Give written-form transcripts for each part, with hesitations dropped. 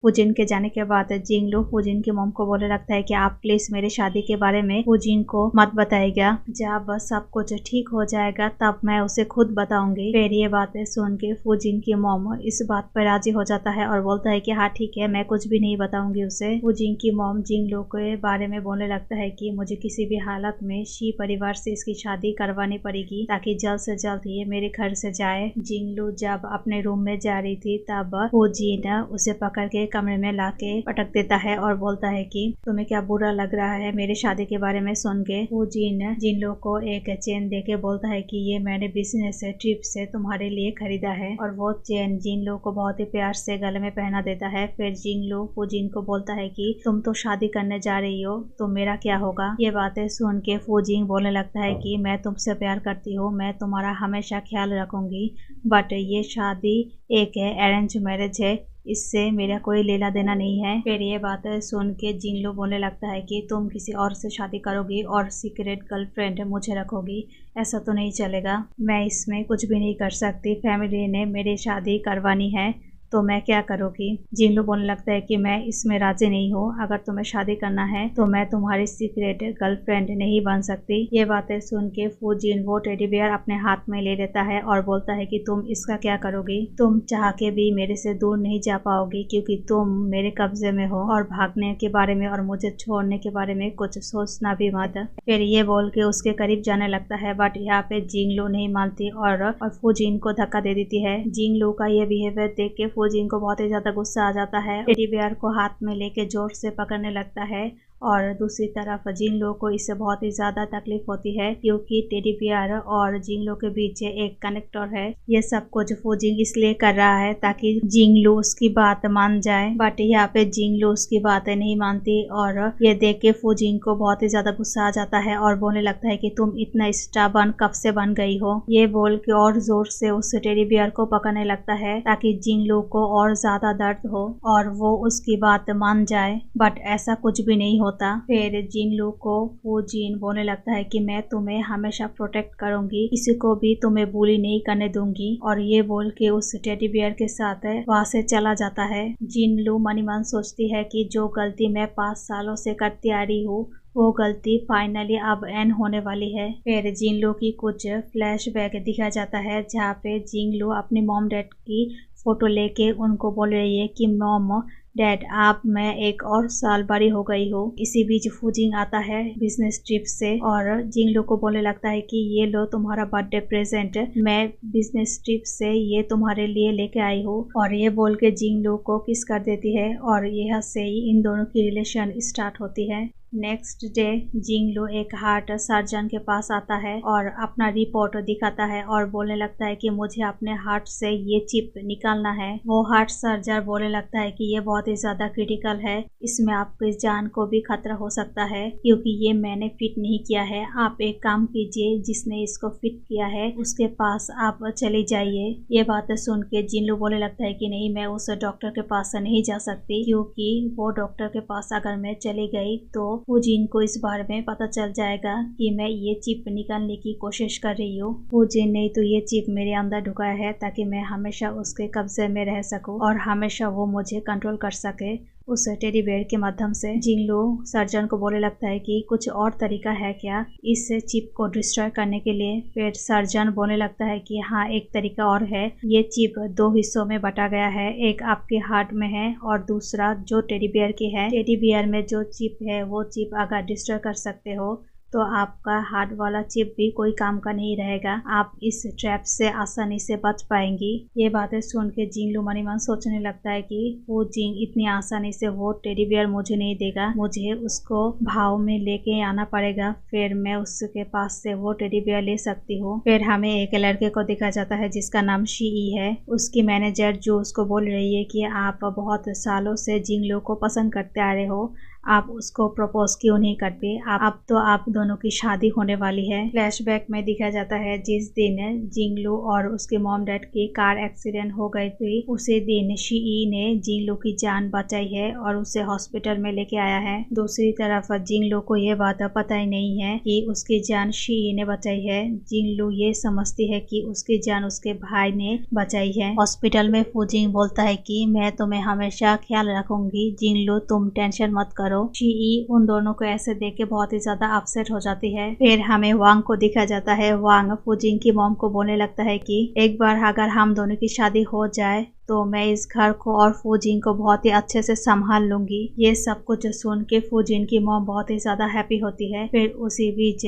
फूजिन के जाने के बाद जिंगलू फूजिन की मॉम को बोलने लगता है कि आप प्लीज मेरी शादी के बारे में फूजिन को मत बताइएगा, जब बस सब कुछ ठीक हो जाएगा तब मैं उसे खुद बताऊंगी। फिर ये बातें सुन के फूजिन की मॉम इस बात पर राजी हो जाता है और बोलता है कि हाँ ठीक है, मैं कुछ भी नहीं बताऊंगी उसे। फूजिन की मॉम जिंगलू के बारे में बोलने लगता है कि मुझे किसी भी हालत में शी परिवार से इसकी शादी करवानी पड़ेगी ताकि जल्द से जल्द ये मेरे घर से जाए। जिंगलू जब अपने रूम में जा रही थी तब फूजिन उसे पकड़ के कमरे में लाके पटक देता है और बोलता है कि तुम्हें क्या बुरा लग रहा है मेरी शादी के बारे में सुन के। फूजिन जिंगलू को एक चेन देके बोलता है कि ये मैंने बिजनेस ट्रिप से तुम्हारे लिए खरीदा है, और वो चेन जिंगलू को बहुत ही प्यार से गले में पहना देता है। फिर जिंगलू फूजिन को बोलता है कि तुम तो शादी करने जा रही हो तो मेरा क्या होगा। ये बातें सुन के फूजिन बोलने लगता है कि मैं तुमसे प्यार करती हूँ, मैं तुम्हारा हमेशा ख्याल रखूंगी, बट ये शादी एक अरेंज मैरिज है, इससे मेरा कोई लेना देना नहीं है। फिर ये बात सुन के जिंगलू बोलने लगता है कि तुम किसी और से शादी करोगी और सीक्रेट गर्लफ्रेंड मुझे रखोगी, ऐसा तो नहीं चलेगा, मैं इसमें कुछ भी नहीं कर सकती, फैमिली ने मेरी शादी करवानी है तो मैं क्या करूँगी। जिंगलू बोलने लगता है कि मैं इसमें राजी नहीं हूँ, अगर तुम्हें शादी करना है तो मैं तुम्हारी सीक्रेट गर्लफ्रेंड नहीं बन सकती। ये बातें सुन के फूजिन वो टेडी बियर अपने हाथ में ले लेता है और बोलता है कि तुम इसका क्या करोगी, तुम चाह के भी मेरे से दूर नहीं जा पाओगी क्योंकि तुम मेरे कब्जे में हो, और भागने के बारे में और मुझे छोड़ने के बारे में कुछ सोचना भी मत। फिर ये बोल के उसके करीब जाने लगता है, बट यहाँ पे जिंगलू नहीं मानती और फूजिन को धक्का दे देती है। जिंगलू का ये बिहेवियर देख के फूजिन को बहुत ही ज्यादा गुस्सा आ जाता है, टेडी बियर को हाथ में लेके जोर से पकड़ने लगता है। और दूसरी तरफ जिंगलू को इससे बहुत ही ज्यादा तकलीफ होती है क्योंकि टेडी बियर और जिंगलू के बीच एक कनेक्टर है। ये सब कुछ फूजिन इसलिए कर रहा है ताकि जिंगलू उसकी बात मान जाए, बट यहाँ पे जिंगलू उसकी बातें नहीं मानती और ये देख के फूजिन को बहुत ही ज्यादा गुस्सा आ जाता है और बोलने लगता है कि तुम इतना स्टबर्न कब से बन गई हो। ये बोल के और जोर से उस टेडी बियर को पकड़ने लगता है ताकि जिंगलू को और ज्यादा दर्द हो और वो उसकी बात मान जाए, बट ऐसा कुछ भी नहीं होता। फिर जिंगलू को फूजिन बोलने लगता है कि मैं तुम्हें हमेशा प्रोटेक्ट करूंगी, किसी को भी तुम्हें बुली नहीं करने दूंगी, और ये बोल के उस टेडी बियर के साथ वहां से चला जाता है। जिंगलू मनी मन सोचती है कि जो गलती मैं 5 सालों से करती आ रही हूँ वो गलती फाइनली अब एंड होने वाली है। फिर जिंगलू की कुछ फ्लैशबैक दिखा जाता है जहाँ पे जिंगलू अपनी मॉम डैड की फोटो लेके उनको बोल रही है कि मॉम डैड आप मैं 1 और साल बड़ी हो गई हो। इसी बीच फूजिन आता है बिजनेस ट्रिप से और जिंगलू को बोलने लगता है कि ये लो तुम्हारा बर्थडे प्रेजेंट, मैं बिजनेस ट्रिप से ये तुम्हारे लिए लेके आई हूँ, और ये बोल के जिंगलू को किस कर देती है और यहाँ से ही इन दोनों की रिलेशन स्टार्ट होती है। नेक्स्ट डे जिंगलू एक हार्ट सर्जन के पास आता है और अपना रिपोर्ट दिखाता है और बोलने लगता है कि मुझे अपने हार्ट से ये चिप निकालना है। वो हार्ट सर्जन बोलने लगता है कि ये बहुत ही ज्यादा क्रिटिकल है, इसमें आपकी जान को भी खतरा हो सकता है क्योंकि ये मैंने फिट नहीं किया है, आप एक काम कीजिए जिसने इसको फिट किया है उसके पास आप चले जाइए। ये बातें सुन के जिंगलू बोलने लगता है कि नहीं, मैं उस डॉक्टर के पास नहीं जा सकती क्योंकि वो डॉक्टर के पास अगर मैं चली गई तो फूजिन को इस बारे में पता चल जाएगा कि मैं ये चिप निकालने की कोशिश कर रही हूँ। फूजिन ने तो ये चिप मेरे अंदर ढुकाया है ताकि मैं हमेशा उसके कब्जे में रह सकूं और हमेशा वो मुझे कंट्रोल कर सके उस टेडी बेयर के माध्यम से। जिंगलू सर्जन को बोलने लगता है कि कुछ और तरीका है क्या इस चिप को डिस्ट्रॉय करने के लिए। फिर सर्जन बोलने लगता है कि हाँ, एक तरीका और है, ये चिप 2 हिस्सों में बटा गया है, एक आपके हार्ट में है और दूसरा जो टेडी बेयर की है। टेडी बेयर में जो चिप है वो चिप अगर डिस्ट्रॉय कर सकते हो तो आपका हार्ट वाला चिप भी कोई काम का नहीं रहेगा, आप इस ट्रैप से आसानी से बच पाएंगी। ये बातें सुन के जिंगलू मनी मन सोचने लगता है कि वो जिंग इतनी आसानी से वो टेडी बियर मुझे नहीं देगा, मुझे उसको भाव में लेके आना पड़ेगा, फिर मैं उसके पास से वो टेडी बियर ले सकती हूँ। फिर हमें एक लड़के को दिखा जाता है जिसका नाम शी है। उसकी मैनेजर जो उसको बोल रही है कि आप बहुत सालों से जिंगलू को पसंद करते आ रहे हो, आप उसको प्रपोज क्यों नहीं करते? अब तो आप दोनों की शादी होने वाली है। फ्लैशबैक में दिखाया जाता है जिस दिन जिंगलू और उसके मॉम डैड की कार एक्सीडेंट हो गई थी, उसी दिन शी ने जिंगलू की जान बचाई है और उसे हॉस्पिटल में लेके आया है। दूसरी तरफ जिंगलू को ये बात पता ही नहीं है कि उसकी जान शी ने बचाई है। जिंगलू ये समझती है कि उसकी जान उसके भाई ने बचाई है। हॉस्पिटल में फूजिंग बोलता है कि मैं तुम्हें हमेशा ख्याल रखूंगी जिंगलू, तुम टेंशन मत करो। शी उन दोनों को ऐसे देख के बहुत ही ज्यादा अपसेट हो जाती है। फिर हमें वांग को दिखा जाता है। वांग फूजिंग की मॉम को बोलने लगता है कि एक बार अगर हम दोनों की शादी हो जाए तो मैं इस घर को और फूजिंग को बहुत ही अच्छे से संभाल लूंगी। ये सब कुछ सुन के फूजिंग की मॉम बहुत ही ज्यादा हैप्पी होती है। फिर उसी बीच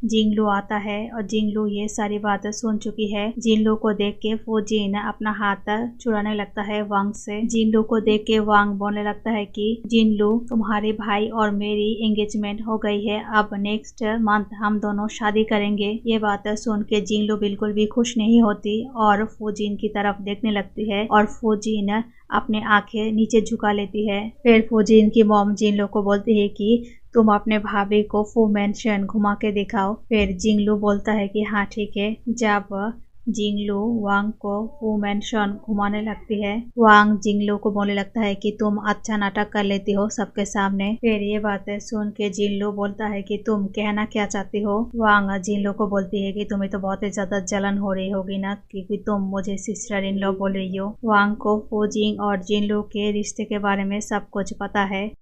जिंगलू आता है और जिंगलू ये सारी बातें सुन चुकी है। जिंगलू को देख के फूजिन अपना हाथ छुड़ाने लगता है वांग से। जिंगलू को देख के वांग बोलने लगता है कि जिंगलू, तुम्हारे भाई और मेरी एंगेजमेंट हो गई है, अब नेक्स्ट मंथ हम दोनों शादी करेंगे। ये बातें सुन के जिंगलू बिल्कुल भी खुश नहीं होती और फूजिन की तरफ देखने लगती है और फूजिन अपने आंखें नीचे झुका लेती है। फिर फूजिन की मॉम जिंगलू को बोलती है कि तुम अपने भाभी को फू मेंशन घुमा के दिखाओ। फिर जिंगलू बोलता है कि हाँ ठीक है। जब जिंगलू वांग को फू मेंशन घुमाने लगती है, वांग जिंगलू को बोलने लगता है कि तुम अच्छा नाटक कर लेती हो सबके सामने। फिर ये बातें सुन के जिंगलू बोलता है कि तुम कहना क्या चाहती हो? वांग जिंगलू को बोलती है कि तुम्हें तो बहुत ही ज्यादा जलन हो रही होगी ना, क्योंकि तुम मुझे सिस्टर इन लॉ बोल रही हो। वांग को फूजिंग और जिंगलू के रिश्ते के बारे में सब कुछ पता है।